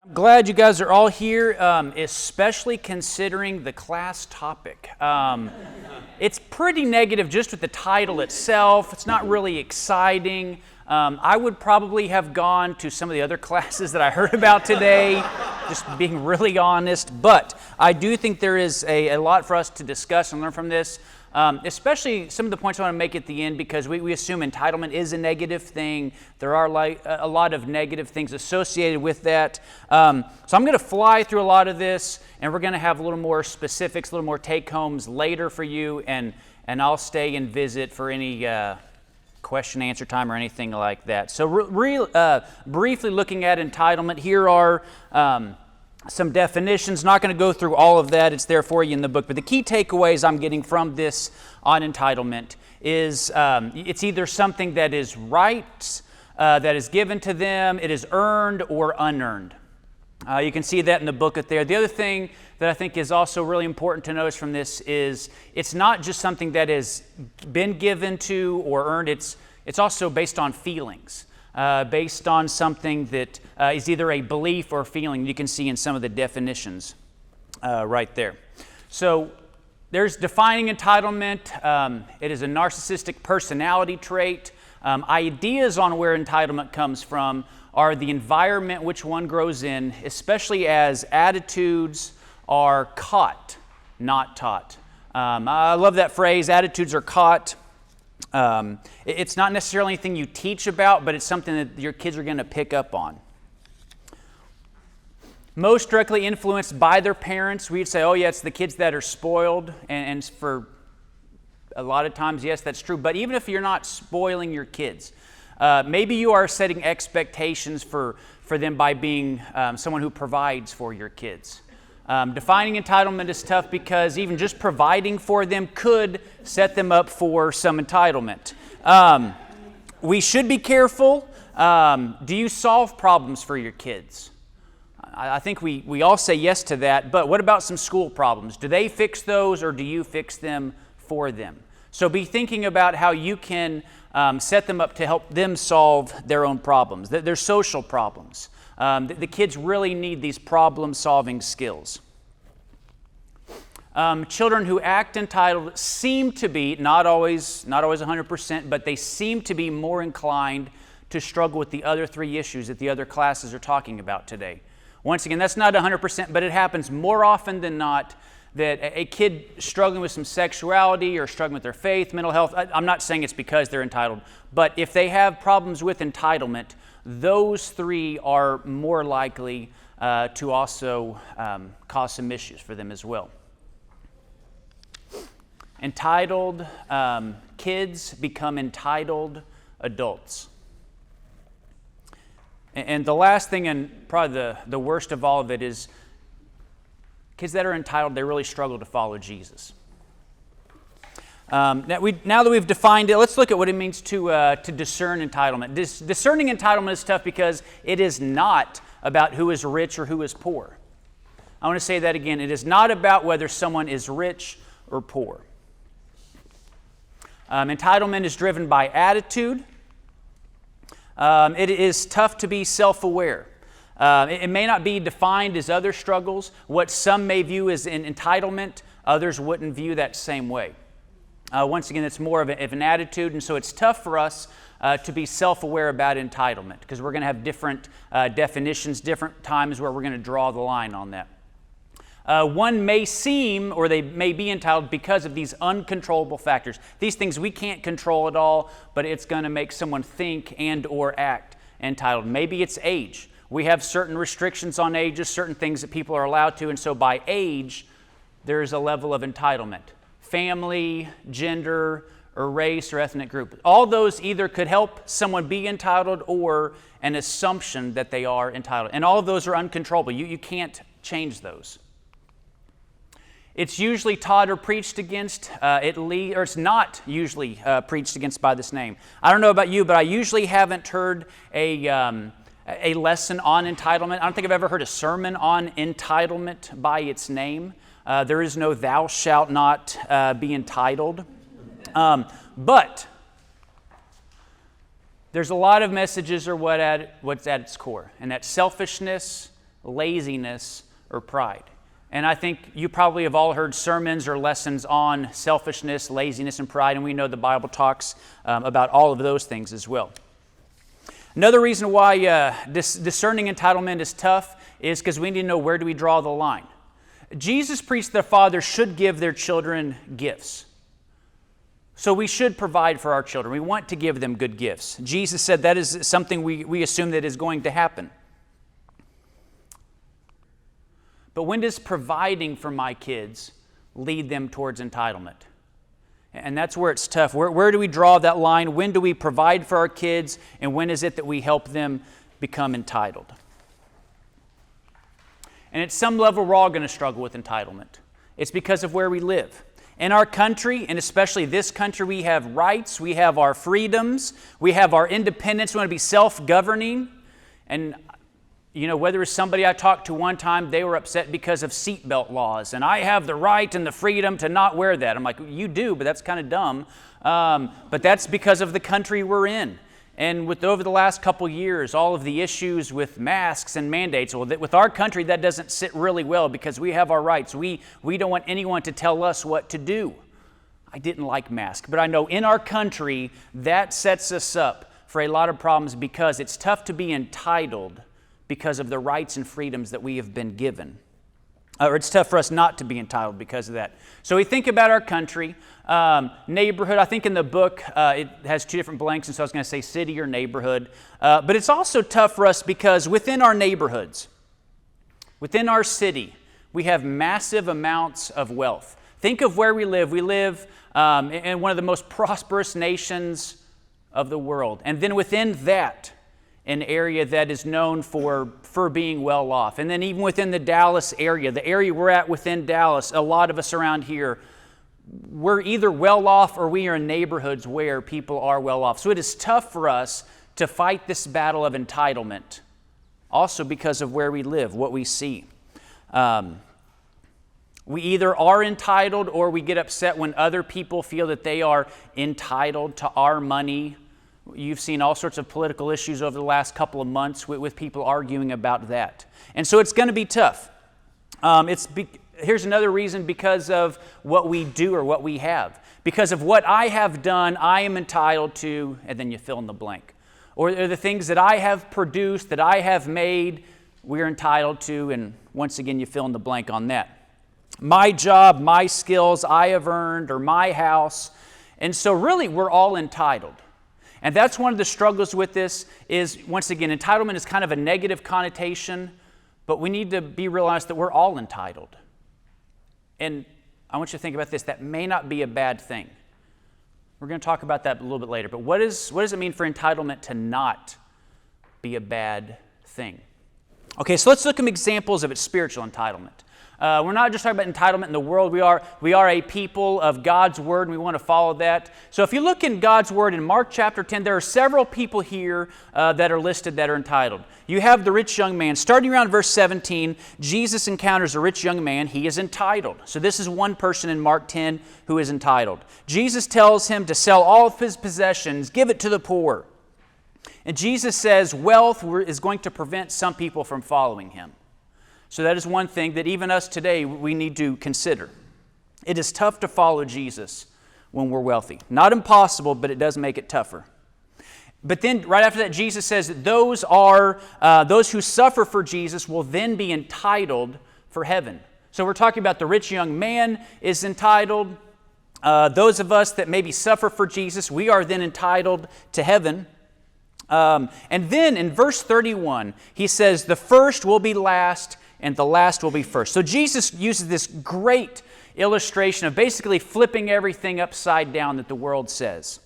I'm glad you guys are all here, especially considering the class topic. It's pretty negative just with the title itself. It's not really exciting. I would probably have gone to some of the other classes that I heard about today, just being really honest. But I do think there is a lot for us to discuss and learn from this. Especially some of the points I want to make at the end, because we assume entitlement is a negative thing. There are a lot of negative things associated with that. So I'm going to fly through a lot of this, and we're going to have a little more specifics, a little more take-homes later for you, and I'll stay and visit for any question answer time or anything like that. So briefly looking at entitlement, here are some definitions. Not going to go through all of that. It's there for you in the book. But the key takeaways I'm getting from this on entitlement is it's either something that is right, that is given to them, it is earned or unearned. You can see that in the booklet there. The other thing that I think is also really important to notice from this is it's not just something that has been given to or earned. It's also based on feelings. Based on something that is either a belief or feeling. You can see in some of the definitions right there. So there's defining entitlement. It is a narcissistic personality trait. Ideas on where entitlement comes from are the environment which one grows in, especially as attitudes are caught, not taught. I love that phrase, attitudes are caught. It's not necessarily anything you teach about, but it's something that your kids are going to pick up on. Most directly influenced by their parents. We'd say, oh yeah, it's the kids that are spoiled, and for a lot of times, yes, that's true. But even if you're not spoiling your kids, maybe you are setting expectations for them by being someone who provides for your kids. Defining entitlement is tough because even just providing for them could set them up for some entitlement. We should be careful. Do you solve problems for your kids? I think we all say yes to that, but what about some school problems? Do they fix those or do you fix them for them? So be thinking about how you can set them up to help them solve their own problems, their social problems. The kids really need these problem-solving skills. Children who act entitled seem to be, not always 100%, but they seem to be more inclined to struggle with the other three issues that the other classes are talking about today. Once again, that's not 100%, but it happens more often than not that a kid struggling with some sexuality or struggling with their faith, mental health, I'm not saying it's because they're entitled, but if they have problems with entitlement, those three are more likely to also cause some issues for them as well. Entitled kids become entitled adults. And the last thing, and probably the worst of all of it, is kids that are entitled, they really struggle to follow Jesus. Now that we've defined it, let's look at what it means to discern entitlement. Discerning entitlement is tough because it is not about who is rich or who is poor. I want to say that again. It is not about whether someone is rich or poor. Entitlement is driven by attitude. It is tough to be self-aware. It may not be defined as other struggles. What some may view as an entitlement, others wouldn't view that same way. Once again, it's more of an attitude, and so it's tough for us to be self-aware about entitlement because we're going to have different definitions, different times where we're going to draw the line on that. One may seem, or they may be entitled because of these uncontrollable factors. These things we can't control at all, but it's going to make someone think and or act entitled. Maybe it's age. We have certain restrictions on ages, certain things that people are allowed to, and so by age, there's a level of entitlement. Family, gender, or race or ethnic group. All those either could help someone be entitled or an assumption that they are entitled. And all of those are uncontrollable. You can't change those. It's usually taught or preached against, or it's not usually preached against by this name. I don't know about you, but I usually haven't heard a lesson on entitlement. I don't think I've ever heard a sermon on entitlement by its name. There is no thou shalt not be entitled. But there's a lot of messages or what's at its core, and that's selfishness, laziness, or pride. And I think you probably have all heard sermons or lessons on selfishness, laziness, and pride, and we know the Bible talks about all of those things as well. Another reason why discerning entitlement is tough is because we need to know, where do we draw the line? Jesus preached that fathers should give their children gifts. So we should provide for our children. We want to give them good gifts. Jesus said that is something we assume that is going to happen. But when does providing for my kids lead them towards entitlement? And that's where it's tough. Where do we draw that line? When do we provide for our kids? And when is it that we help them become entitled? And at some level, we're all going to struggle with entitlement. It's because of where we live. In our country, and especially this country, we have rights, we have our freedoms, we have our independence, we want to be self-governing. And whether it's somebody I talked to one time, they were upset because of seatbelt laws, and I have the right and the freedom to not wear that. I'm like, you do, but that's kind of dumb. But that's because of the country we're in. And over the last couple years, all of the issues with masks and mandates, with our country, that doesn't sit really well because we have our rights. We don't want anyone to tell us what to do. I didn't like masks, but I know in our country, that sets us up for a lot of problems because it's tough to be entitled because of the rights and freedoms that we have been given. Or it's tough for us not to be entitled because of that. So we think about our country, neighborhood. I think in the book it has two different blanks, and so I was going to say city or neighborhood. But it's also tough for us because within our neighborhoods, within our city, we have massive amounts of wealth. Think of where we live. We live in one of the most prosperous nations of the world. And then within that, an area that is known for being well off. And then even within the Dallas area, the area we're at within Dallas, a lot of us around here, we're either well off or we are in neighborhoods where people are well off. So it is tough for us to fight this battle of entitlement, also because of where we live, what we see. We either are entitled or we get upset when other people feel that they are entitled to our money. You've seen all sorts of political issues over the last couple of months with people arguing about that. And so it's going to be tough. Here's another reason: because of what we do or what we have. Because of what I have done, I am entitled to, and then you fill in the blank. Or the things that I have produced, that I have made, we're entitled to, and once again you fill in the blank on that. My job, my skills, I have earned, or my house. And so really we're all entitled. And that's one of the struggles with this is, once again, entitlement is kind of a negative connotation, but we need to be realized that we're all entitled. And I want you to think about this. That may not be a bad thing. We're going to talk about that a little bit later. But what does it mean for entitlement to not be a bad thing? Okay, so let's look at some examples of its spiritual entitlement. We're not just talking about entitlement in the world. We are a people of God's Word, and we want to follow that. So if you look in God's Word in Mark chapter 10, there are several people here that are listed that are entitled. You have the rich young man. Starting around verse 17, Jesus encounters a rich young man. He is entitled. So this is one person in Mark 10 who is entitled. Jesus tells him to sell all of his possessions, give it to the poor. And Jesus says wealth is going to prevent some people from following him. So that is one thing that even us today we need to consider. It is tough to follow Jesus when we're wealthy. Not impossible, but it does make it tougher. But then right after that, Jesus says that those who suffer for Jesus will then be entitled for heaven. So we're talking about the rich young man is entitled. Those of us that maybe suffer for Jesus, we are then entitled to heaven. And then in verse 31, he says, the first will be last, and the last will be first. So Jesus uses this great illustration of basically flipping everything upside down that the world says.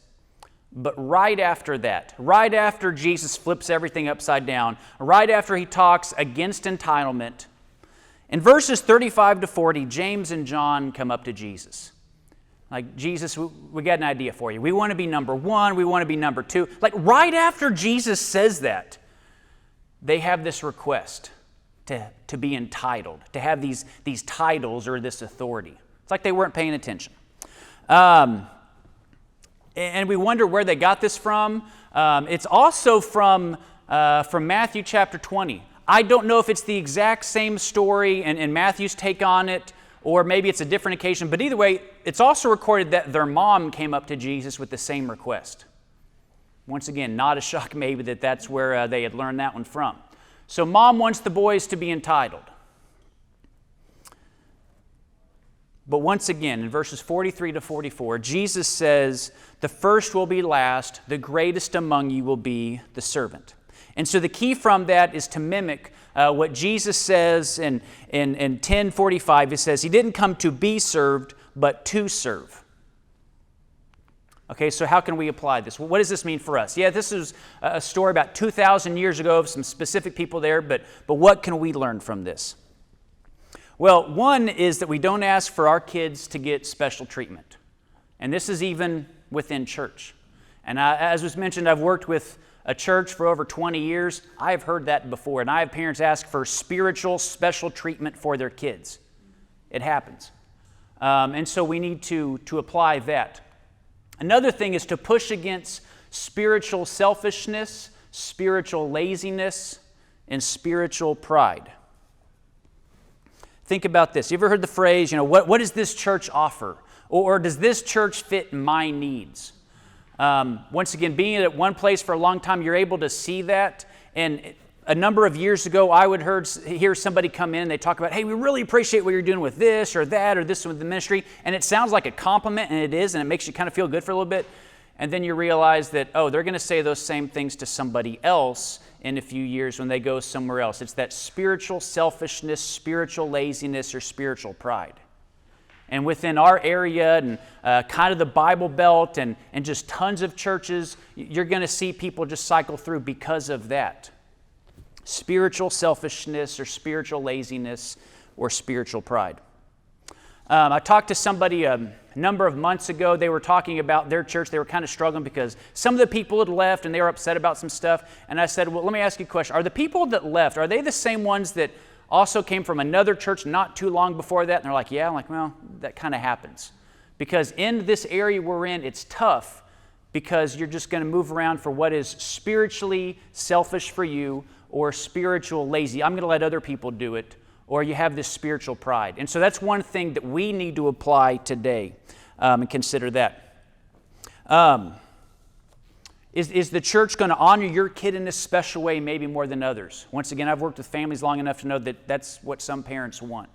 But right after that, right after Jesus flips everything upside down, right after he talks against entitlement, in verses 35 to 40, James and John come up to Jesus. Like, Jesus, we got an idea for you. We want to be number one. We want to be number two. Like, right after Jesus says that, they have this request to be entitled, to have these titles or this authority. It's like they weren't paying attention. And we wonder where they got this from. It's also from Matthew chapter 20. I don't know if it's the exact same story and Matthew's take on it, or maybe it's a different occasion, but either way, it's also recorded that their mom came up to Jesus with the same request. Once again, not a shock maybe that that's where they had learned that one from. So mom wants the boys to be entitled. But once again, in verses 43 to 44, Jesus says, the first will be last, the greatest among you will be the servant. And so the key from that is to mimic what Jesus says in 10:45. He says, he didn't come to be served, but to serve. Okay, so how can we apply this? Well, what does this mean for us? Yeah, this is a story about 2,000 years ago of some specific people there, but what can we learn from this? Well, one is that we don't ask for our kids to get special treatment. And this is even within church. And as was mentioned, I've worked with a church for over 20 years. I've heard that before. And I have parents ask for spiritual special treatment for their kids. It happens. And so we need to apply that. Another thing is to push against spiritual selfishness, spiritual laziness, and spiritual pride. Think about this. You ever heard the phrase, what does this church offer? Or does this church fit my needs? Once again, being at one place for a long time, you're able to see that. And a number of years ago, I would hear somebody come in and they talk about, hey, we really appreciate what you're doing with this or that or this with the ministry. And it sounds like a compliment, and it is, and it makes you kind of feel good for a little bit. And then you realize that, they're going to say those same things to somebody else in a few years when they go somewhere else. It's that spiritual selfishness, spiritual laziness, or spiritual pride. And within our area and kind of the Bible Belt and just tons of churches, you're going to see people just cycle through because of that. Spiritual selfishness or spiritual laziness or spiritual pride. I talked to somebody a number of months ago. They were talking about their church. They were kind of struggling because some of the people had left and they were upset about some stuff. And I said, well, let me ask you a question. Are the people that left, are they the same ones that also came from another church not too long before that? And they're like, yeah. I'm like, well, that kind of happens. Because in this area we're in, it's tough because you're just going to move around for what is spiritually selfish for you or spiritual lazy. I'm going to let other people do it. Or you have this spiritual pride. And so that's one thing that we need to apply today and consider that. Is the church going to honor your kid in a special way, maybe more than others? Once again, I've worked with families long enough to know that that's what some parents want.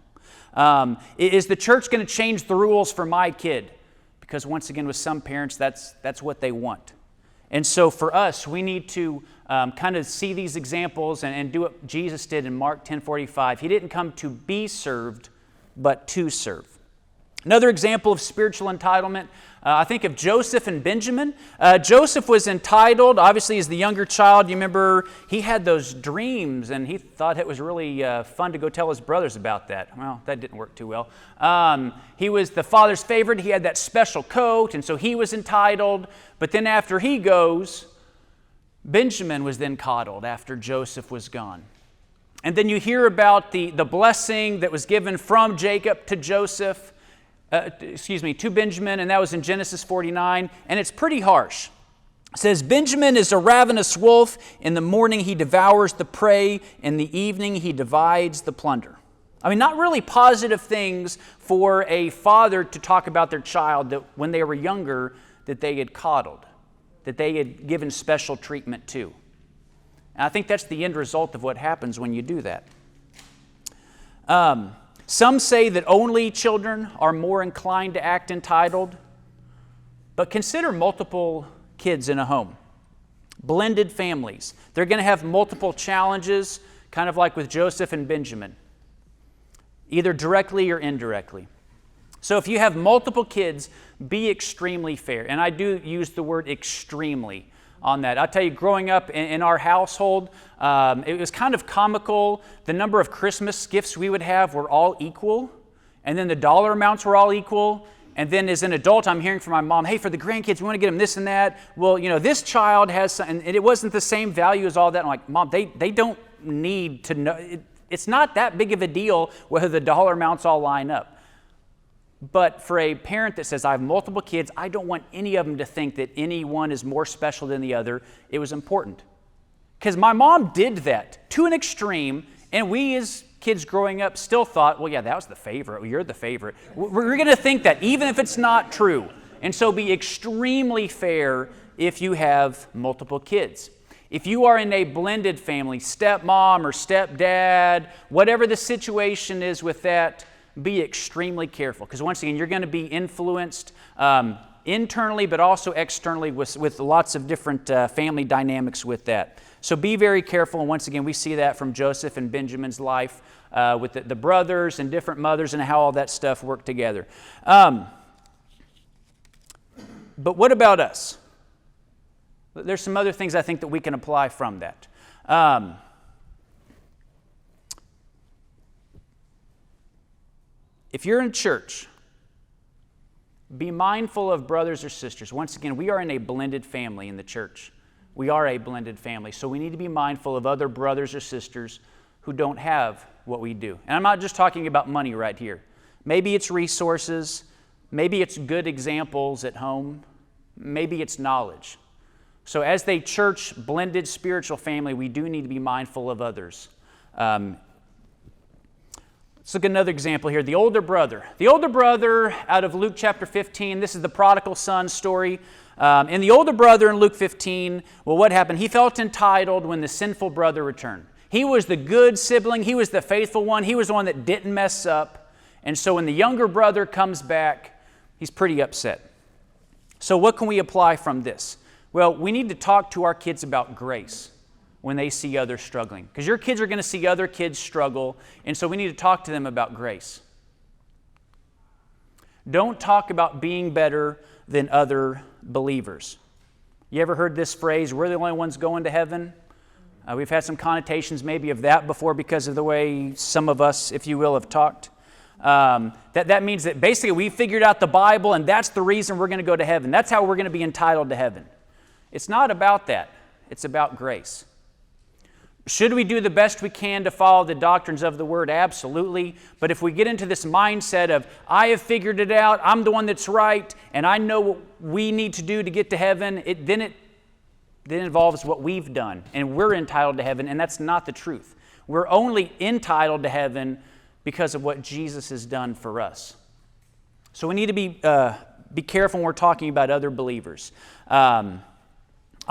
Is the church going to change the rules for my kid? Because once again, with some parents, that's what they want. And so for us, we need to kind of see these examples and do what Jesus did in Mark 10:45. He didn't come to be served, but to serve. Another example of spiritual entitlement, I think of Joseph and Benjamin. Joseph was entitled, obviously, as the younger child. You remember he had those dreams, and he thought it was really fun to go tell his brothers about that. Well, that didn't work too well. He was the father's favorite. He had that special coat, and so he was entitled. But then after he goes, Benjamin was then coddled after Joseph was gone. And then you hear about the blessing that was given from Jacob to Joseph, to Benjamin, and that was in Genesis 49, and it's pretty harsh. It says, Benjamin is a ravenous wolf. In the morning he devours the prey. In the evening he divides the plunder. I mean, not really positive things for a father to talk about their child that when they were younger that they had coddled, that they had given special treatment to. And I think that's the end result of what happens when you do that. Some say that only children are more inclined to act entitled, but consider multiple kids in a home. Blended families. They're going to have multiple challenges, kind of like with Joseph and Benjamin, either directly or indirectly. So if you have multiple kids, be extremely fair. And I do use the word extremely on that. I'll tell you, growing up in our household, it was kind of comical. The number of Christmas gifts we would have were all equal, and then the dollar amounts were all equal. And then as an adult, I'm hearing from my mom, hey, for the grandkids, we want to get them this and that. Well, this child has, and it wasn't the same value as all that. I'm like, Mom, they don't need to know. It's not that big of a deal whether the dollar amounts all line up. But for a parent that says, I have multiple kids, I don't want any of them to think that any one is more special than the other. It was important. Because my mom did that to an extreme, and we as kids growing up still thought, well, yeah, that was the favorite. Well, you're the favorite. We're going to think that, even if it's not true. And so be extremely fair if you have multiple kids. If you are in a blended family, stepmom or stepdad, whatever the situation is with that, be extremely careful. Because once again, you're going to be influenced internally, but also externally with lots of different family dynamics with that. So be very careful. And once again, we see that from Joseph and Benjamin's life with the brothers and different mothers and how all that stuff worked together. But what about us? There's some other things I think that we can apply from that. If you're in church, be mindful of brothers or sisters. Once again, we are in a blended family in the church. We are a blended family, so we need to be mindful of other brothers or sisters who don't have what we do. And I'm not just talking about money right here. Maybe it's resources. Maybe it's good examples at home. Maybe it's knowledge. So as a church, blended spiritual family, we do need to be mindful of others. Let's look at another example here. The older brother. The older brother out of Luke chapter 15, this is the prodigal son story. And the older brother in Luke 15, well, what happened? He felt entitled when the sinful brother returned. He was the good sibling. He was the faithful one. He was the one that didn't mess up. And so when the younger brother comes back, he's pretty upset. So what can we apply from this? Well, we need to talk to our kids about grace when they see others struggling. Because your kids are going to see other kids struggle, and so we need to talk to them about grace. Don't talk about being better than other believers. You ever heard this phrase, we're the only ones going to heaven? We've had some connotations maybe of that before because of the way some of us, if you will, have talked. That means that basically we figured out the Bible and that's the reason we're going to go to heaven. That's how we're going to be entitled to heaven. It's not about that. It's about grace. Should we do the best we can to follow the doctrines of the Word? Absolutely. But if we get into this mindset of, I have figured it out, I'm the one that's right, and I know what we need to do to get to heaven, then it involves what we've done, and we're entitled to heaven, and that's not the truth. We're only entitled to heaven because of what Jesus has done for us. So we need to be careful when we're talking about other believers.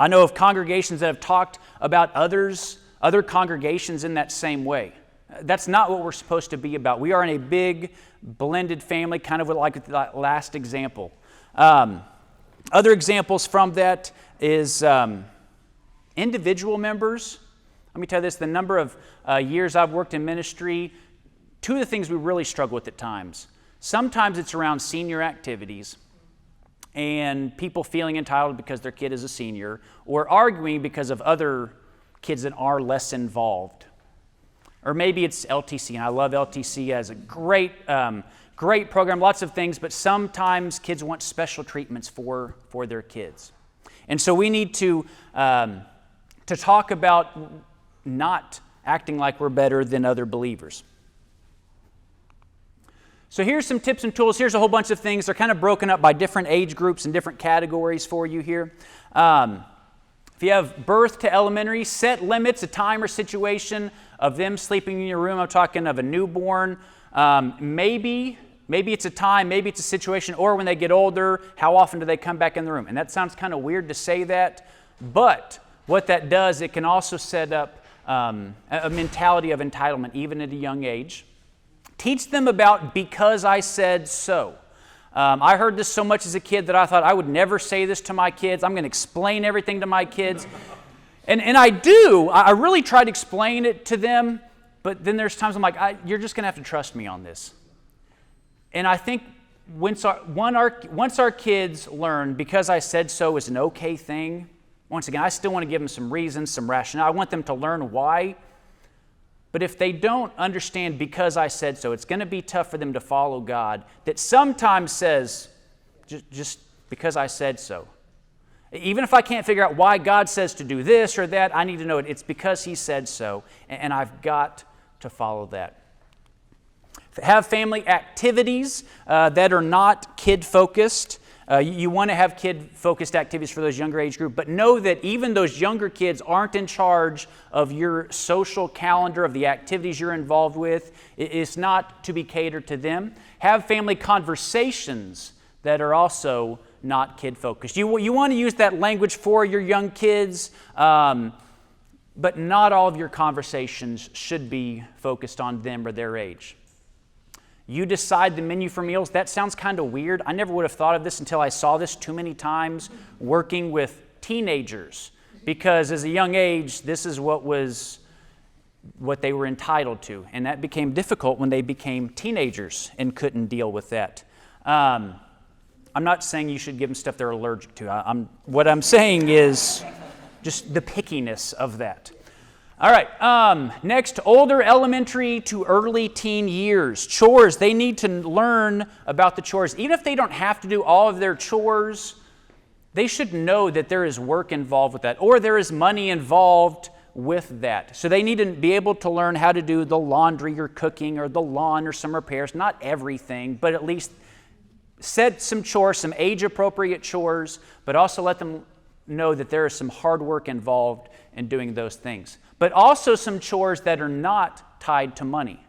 I know of congregations that have talked about other congregations in that same way. That's not what we're supposed to be about. We are in a big, blended family, kind of like that last example. Other examples from that is individual members. Let me tell you this, the number of years I've worked in ministry, two of the things we really struggle with at times. Sometimes it's around senior activities and people feeling entitled because their kid is a senior, or arguing because of other kids that are less involved. Or maybe it's LTC, and I love LTC as a great program, lots of things, but sometimes kids want special treatments for their kids. And so we need to talk about not acting like we're better than other believers. So here's some tips and tools. Here's a whole bunch of things. They're kind of broken up by different age groups and different categories for you here. If you have birth to elementary, set limits, a time or situation of them sleeping in your room. I'm talking of a newborn. Maybe it's a time, maybe it's a situation, or when they get older, how often do they come back in the room? And that sounds kind of weird to say that, but what that does, it can also set up a mentality of entitlement, even at a young age. Teach them about because I said so. I heard this so much as a kid that I thought I would never say this to my kids. I'm going to explain everything to my kids. And I do. I really try to explain it to them, but then there's times I'm like, you're just going to have to trust me on this. And I think once our kids learn because I said so is an okay thing, once again, I still want to give them some reasons, some rationale. I want them to learn why. But if they don't understand because I said so, it's going to be tough for them to follow God that sometimes says, just because I said so. Even if I can't figure out why God says to do this or that, I need to know it's because He said so, and I've got to follow that. Have family activities that are not kid-focused. You want to have kid-focused activities for those younger age group, but know that even those younger kids aren't in charge of your social calendar, of the activities you're involved with. It's not to be catered to them. Have family conversations that are also not kid-focused. You want to use that language for your young kids, but not all of your conversations should be focused on them or their age. You decide the menu for meals. That sounds kind of weird. I never would have thought of this until I saw this too many times working with teenagers, because as a young age, this is what they were entitled to, and that became difficult when they became teenagers and couldn't deal with that. I'm not saying you should give them stuff they're allergic to. What I'm saying is just the pickiness of that. All right, next, older elementary to early teen years. Chores, they need to learn about the chores. Even if they don't have to do all of their chores, they should know that there is work involved with that, or there is money involved with that. So they need to be able to learn how to do the laundry or cooking or the lawn or some repairs. Not everything, but at least set some chores, some age-appropriate chores, but also let them know that there is some hard work involved in doing those things. But also some chores that are not tied to money.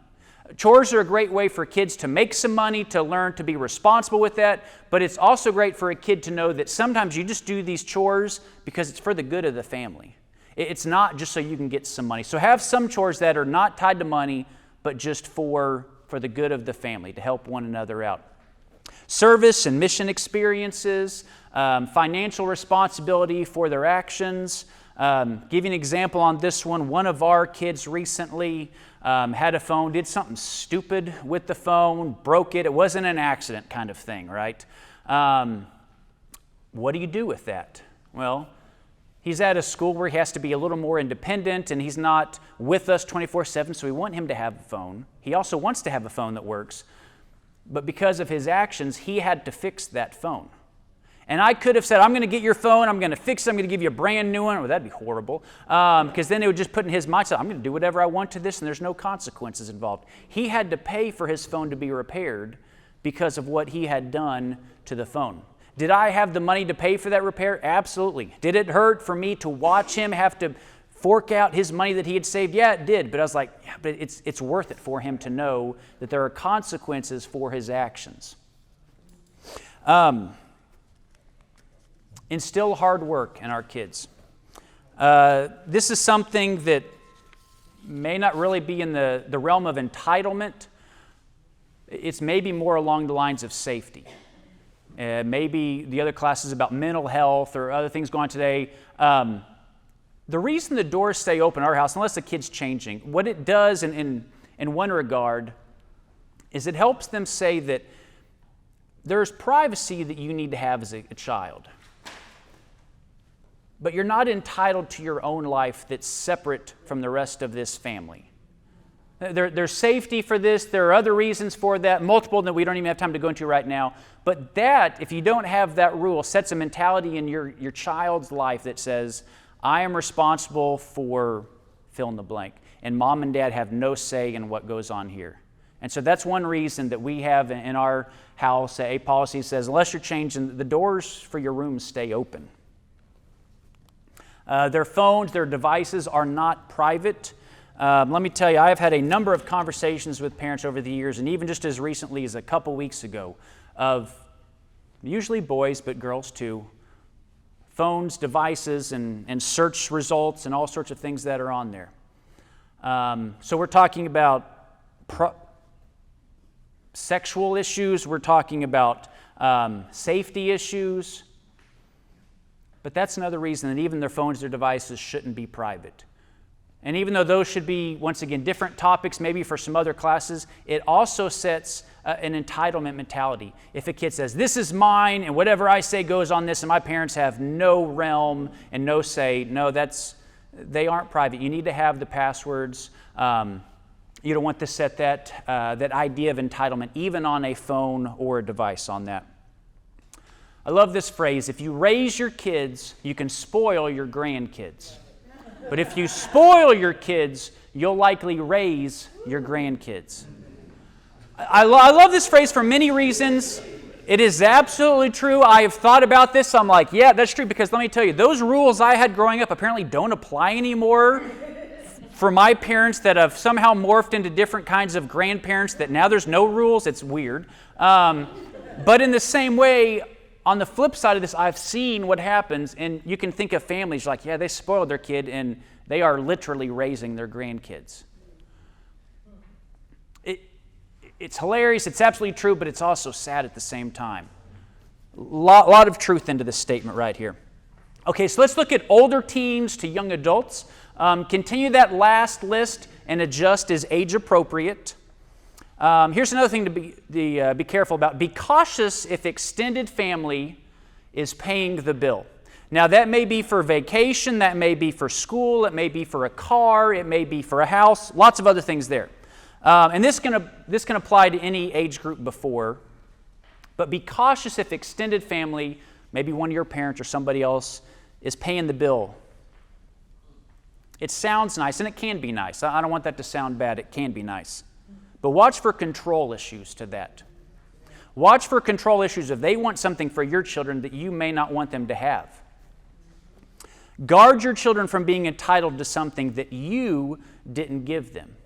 Chores are a great way for kids to make some money, to learn to be responsible with that, but it's also great for a kid to know that sometimes you just do these chores because it's for the good of the family. It's not just so you can get some money. So have some chores that are not tied to money, but just for the good of the family, to help one another out. Service and mission experiences, financial responsibility for their actions. Give you an example on this one. One of our kids recently had a phone, did something stupid with the phone, broke it. It wasn't an accident kind of thing, right? What do you do with that? Well, he's at a school where he has to be a little more independent, and he's not with us 24/7, so we want him to have a phone. He also wants to have a phone that works, but because of his actions, he had to fix that phone. And I could have said, I'm going to get your phone, I'm going to fix it, I'm going to give you a brand new one. Well, that'd be horrible, because then it would just put in his mindset, I'm going to do whatever I want to this, and there's no consequences involved. He had to pay for his phone to be repaired because of what he had done to the phone. Did I have the money to pay for that repair? Absolutely. Did it hurt for me to watch him have to fork out his money that he had saved? Yeah, it did. But I was like, yeah, but it's worth it for him to know that there are consequences for his actions. Instill hard work in our kids. This is something that may not really be in the realm of entitlement. It's maybe more along the lines of safety. Maybe the other class is about mental health or other things going on today. The reason the doors stay open in our house, unless the kid's changing, what it does in one regard is it helps them say that there's privacy that you need to have as a child. But you're not entitled to your own life that's separate from the rest of this family. There's safety for this. There are other reasons for that, multiple that we don't even have time to go into right now. But that, if you don't have that rule, sets a mentality in your child's life that says, I am responsible for fill in the blank, and mom and dad have no say in what goes on here. And so that's one reason that we have in our house a policy that says, unless you're changing, the doors for your rooms stay open. Their phones, their devices are not private. Let me tell you, I have had a number of conversations with parents over the years, and even just as recently as a couple weeks ago, of usually boys, but girls too, phones, devices, and search results, and all sorts of things that are on there. So we're talking about sexual issues, we're talking about safety issues, but that's another reason that even their phones, their devices shouldn't be private. And even though those should be, once again, different topics, maybe for some other classes, it also sets an entitlement mentality. If a kid says, this is mine, and whatever I say goes on this, and my parents have no realm and no say, no, they aren't private. You need to have the passwords. You don't want to set that idea of entitlement, even on a phone or a device on that. I love this phrase, if you raise your kids, you can spoil your grandkids. But if you spoil your kids, you'll likely raise your grandkids. I love this phrase for many reasons. It is absolutely true. I have thought about this. I'm like, yeah, that's true, because let me tell you, those rules I had growing up apparently don't apply anymore for my parents that have somehow morphed into different kinds of grandparents that now there's no rules. It's weird. But in the same way, on the flip side of this, I've seen what happens, and you can think of families like, yeah, they spoiled their kid, and they are literally raising their grandkids. It's hilarious, it's absolutely true, but it's also sad at the same time. Lot of truth into this statement right here. Okay, so let's look at older teens to young adults. Continue that last list and adjust as age appropriate. Here's another thing to be careful about. Be cautious if extended family is paying the bill. Now, that may be for vacation, that may be for school, it may be for a car, it may be for a house, lots of other things there. And this can apply to any age group before, but be cautious if extended family, maybe one of your parents or somebody else, is paying the bill. It sounds nice, and it can be nice. I don't want that to sound bad. It can be nice. But watch for control issues to that. Watch for control issues if they want something for your children that you may not want them to have. Guard your children from being entitled to something that you didn't give them.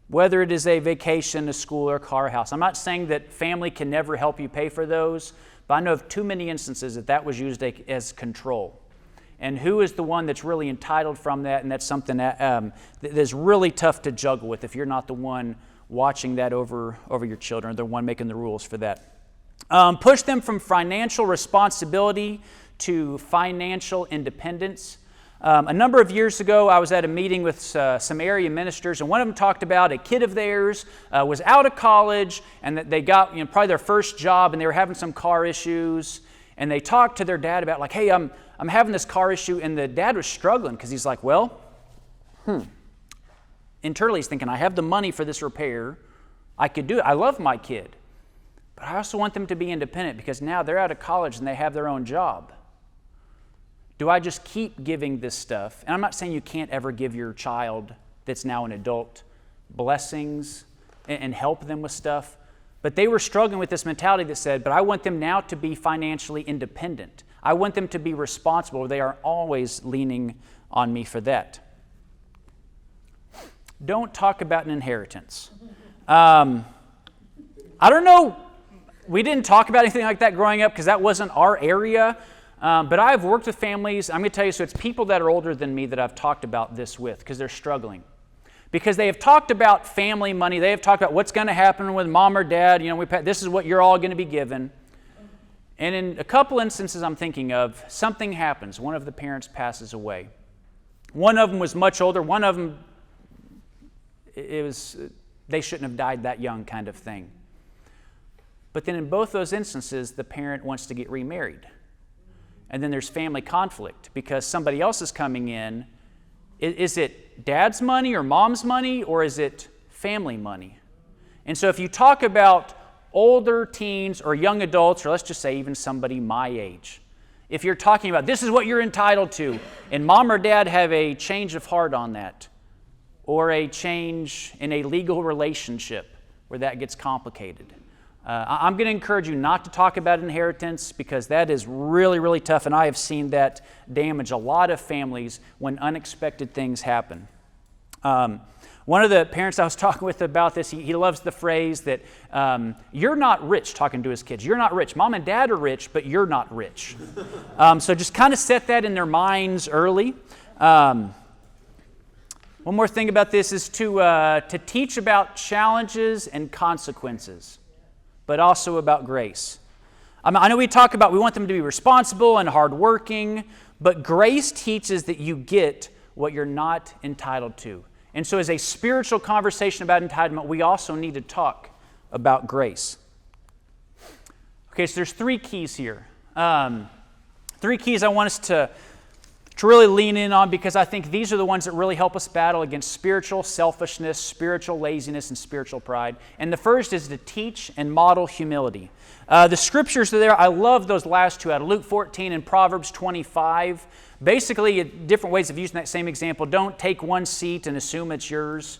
Whether it is a vacation, a school, or a car, or house. I'm not saying that family can never help you pay for those, but I know of too many instances that was used as control. And who is the one that's really entitled from that? And that's something that is really tough to juggle with if you're not the one watching that over your children, the one making the rules for that. Push them from financial responsibility to financial independence. A number of years ago, I was at a meeting with some area ministers, and one of them talked about a kid of theirs was out of college, and that they got probably their first job, and they were having some car issues, and they talked to their dad about like, hey, I'm having this car issue, and the dad was struggling because he's like, well, internally he's thinking, I have the money for this repair, I could do it, I love my kid, but I also want them to be independent because now they're out of college and they have their own job. Do I just keep giving this stuff? And I'm not saying you can't ever give your child that's now an adult blessings and help them with stuff, but they were struggling with this mentality that said, but I want them now to be financially independent. I want them to be responsible. They are always leaning on me for that. Don't talk about an inheritance. I don't know. We didn't talk about anything like that growing up because that wasn't our area. But I've worked with families, I'm going to tell you, so it's people that are older than me that I've talked about this with because they're struggling. Because they have talked about family money, they have talked about what's going to happen with mom or dad, this is what you're all going to be given. And in a couple instances I'm thinking of, something happens. One of the parents passes away. One of them was much older, one of them, they shouldn't have died that young kind of thing. But then in both those instances, the parent wants to get remarried. And then there's family conflict because somebody else is coming in. Is it dad's money or mom's money, or is it family money? And so if you talk about older teens or young adults, or let's just say even somebody my age, if you're talking about this is what you're entitled to, and mom or dad have a change of heart on that, or a change in a legal relationship where that gets complicated, I'm going to encourage you not to talk about inheritance because that is really, really tough, and I have seen that damage a lot of families when unexpected things happen. One of the parents I was talking with about this, he loves the phrase that you're not rich, talking to his kids. You're not rich. Mom and dad are rich, but you're not rich. So just kind of set that in their minds early. One more thing about this is to teach about challenges and consequences, but also about grace. I know we want them to be responsible and hardworking, but grace teaches that you get what you're not entitled to. And so as a spiritual conversation about entitlement, we also need to talk about grace. Okay, so there's 3 keys here. 3 keys I want us to really lean in on because I think these are the ones that really help us battle against spiritual selfishness, spiritual laziness, and spiritual pride. And the first is to teach and model humility. The scriptures are there. I love those last 2 out of Luke 14 and Proverbs 25. Basically, different ways of using that same example. Don't take one seat and assume it's yours.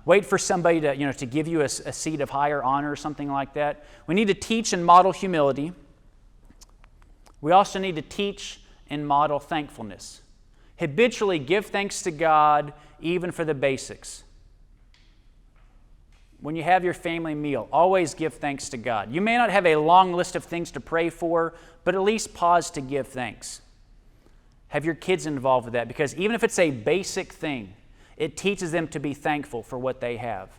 Wait for somebody to give you a seat of higher honor or something like that. We need to teach and model humility. We also need to teach and model thankfulness. Habitually give thanks to God even for the basics. When you have your family meal, always give thanks to God. You may not have a long list of things to pray for, but at least pause to give thanks. Have your kids involved with that, because even if it's a basic thing, it teaches them to be thankful for what they have.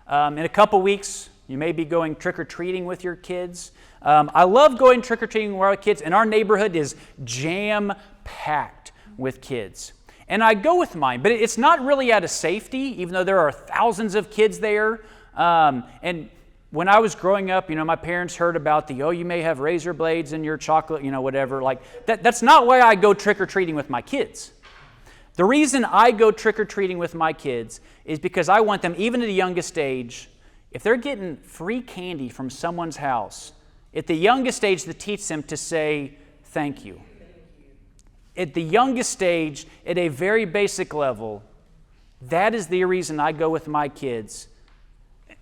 In a couple weeks, you may be going trick-or-treating with your kids. I love going trick-or-treating with our kids, and our neighborhood is jam-packed with kids. And I go with mine, but it's not really out of safety, even though there are thousands of kids there. And when I was growing up, my parents heard about you may have razor blades in your chocolate, whatever. Like that's not why I go trick-or-treating with my kids. The reason I go trick-or-treating with my kids is because I want them, even at the youngest age, if they're getting free candy from someone's house, at the youngest age, to teach them to say thank you. At the youngest stage, at a very basic level, that is the reason I go with my kids.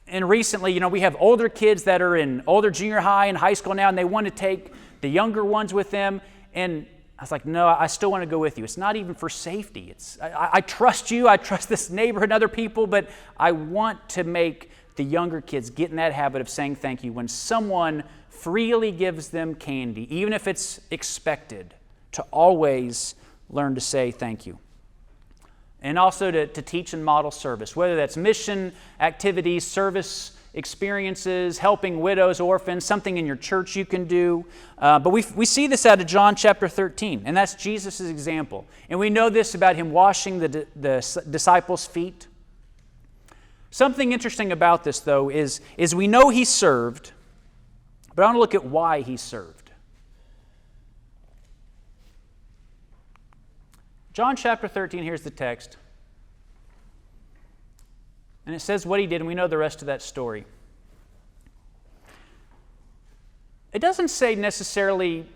And recently, we have older kids that are in older junior high and high school now, and they want to take the younger ones with them. And I was like, no, I still want to go with you. It's not even for safety. I trust you. I trust this neighborhood and other people, but I want to make the younger kids get in that habit of saying thank you when someone freely gives them candy, even if it's expected, to always learn to say thank you. And also to teach and model service, whether that's mission activities, service experiences, helping widows, orphans, something in your church you can do. But we see this out of John chapter 13, and that's Jesus' example. And we know this about him washing the disciples' feet. Something interesting about this, though, is we know he served, but I want to look at why he served. John chapter 13, here's the text. And it says what he did, and we know the rest of that story. It doesn't say necessarily,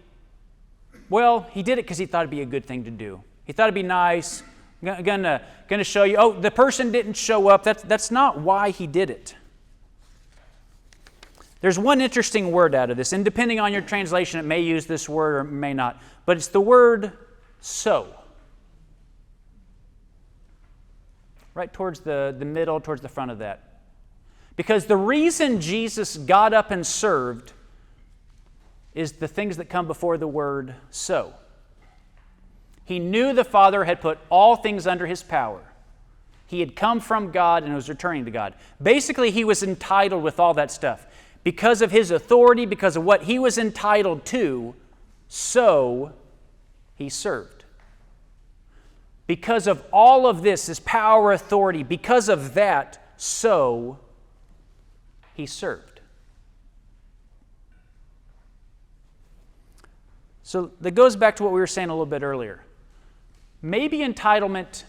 well, he did it because he thought it'd be a good thing to do. He thought it'd be nice, gonna show you, the person didn't show up. That's not why he did it. There's one interesting word out of this, and depending on your translation, it may use this word or it may not, but it's the word so. Right towards the middle, towards the front of that. Because the reason Jesus got up and served is the things that come before the word so. He knew the Father had put all things under his power. He had come from God and was returning to God. Basically, he was entitled with all that stuff. Because of his authority, because of what he was entitled to, so he served. Because of all of this, his power, authority, because of that, so he served. So that goes back to what we were saying a little bit earlier. Maybe entitlement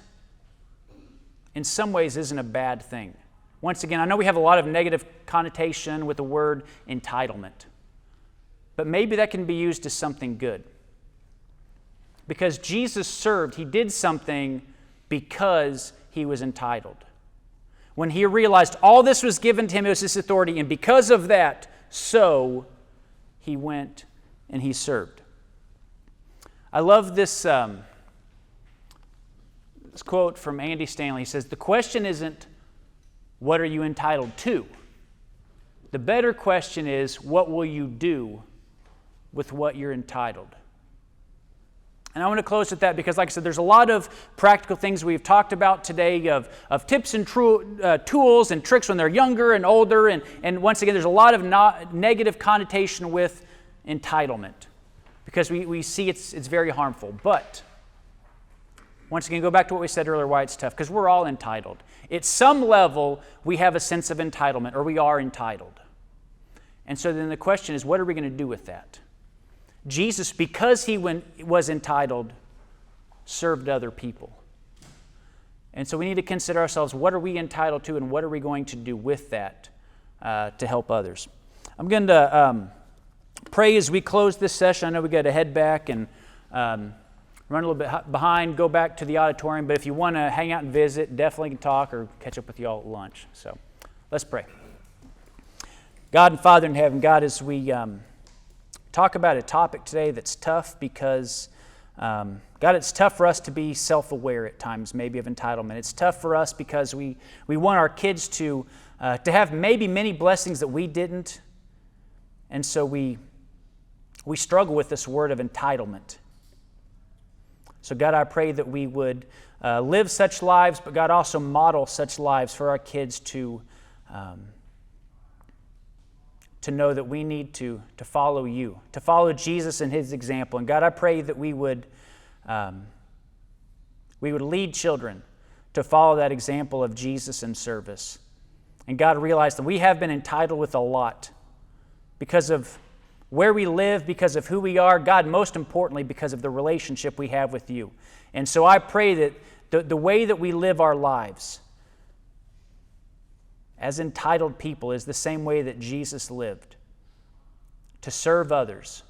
in some ways isn't a bad thing. Once again, I know we have a lot of negative connotation with the word entitlement, but maybe that can be used as something good. Because Jesus served, he did something because he was entitled. When he realized all this was given to him, it was his authority, and because of that, so he went and he served. I love this quote from Andy Stanley. He says, the question isn't, what are you entitled to? The better question is, what will you do with what you're entitled? And I want to close with that because, like I said, there's a lot of practical things we've talked about today of tips and tools and tricks when they're younger and older. And once again, there's a lot of negative connotation with entitlement because we see it's very harmful. But once again, go back to what we said earlier, why it's tough, because we're all entitled. At some level, we have a sense of entitlement, or we are entitled. And so then the question is, what are we going to do with that? Jesus, because he was entitled, served other people. And so we need to consider ourselves, what are we entitled to and what are we going to do with that to help others? I'm going to pray as we close this session. I know we got to head back and run a little bit behind, go back to the auditorium. But if you want to hang out and visit, definitely can talk or catch up with you all at lunch. So let's pray. God and Father in heaven, God, as we talk about a topic today that's tough because, God, it's tough for us to be self-aware at times, maybe of entitlement. It's tough for us because we want our kids to have maybe many blessings that we didn't, and so we struggle with this word of entitlement. So God, I pray that we would live such lives, but God, also model such lives for our kids to know that we need to follow you, to follow Jesus and his example. And God, I pray that we would lead children to follow that example of Jesus in service. And God, realize that we have been entitled with a lot because of where we live, because of who we are, God, most importantly, because of the relationship we have with you. And so I pray that the way that we live our lives as entitled people is the same way that Jesus lived, to serve others.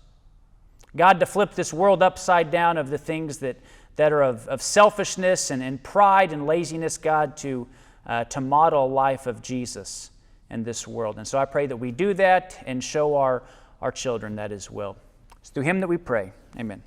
God, to flip this world upside down of the things that are of selfishness and pride and laziness, God, to model a life of Jesus in this world. And so I pray that we do that and show our children that as well. It's through him that we pray. Amen.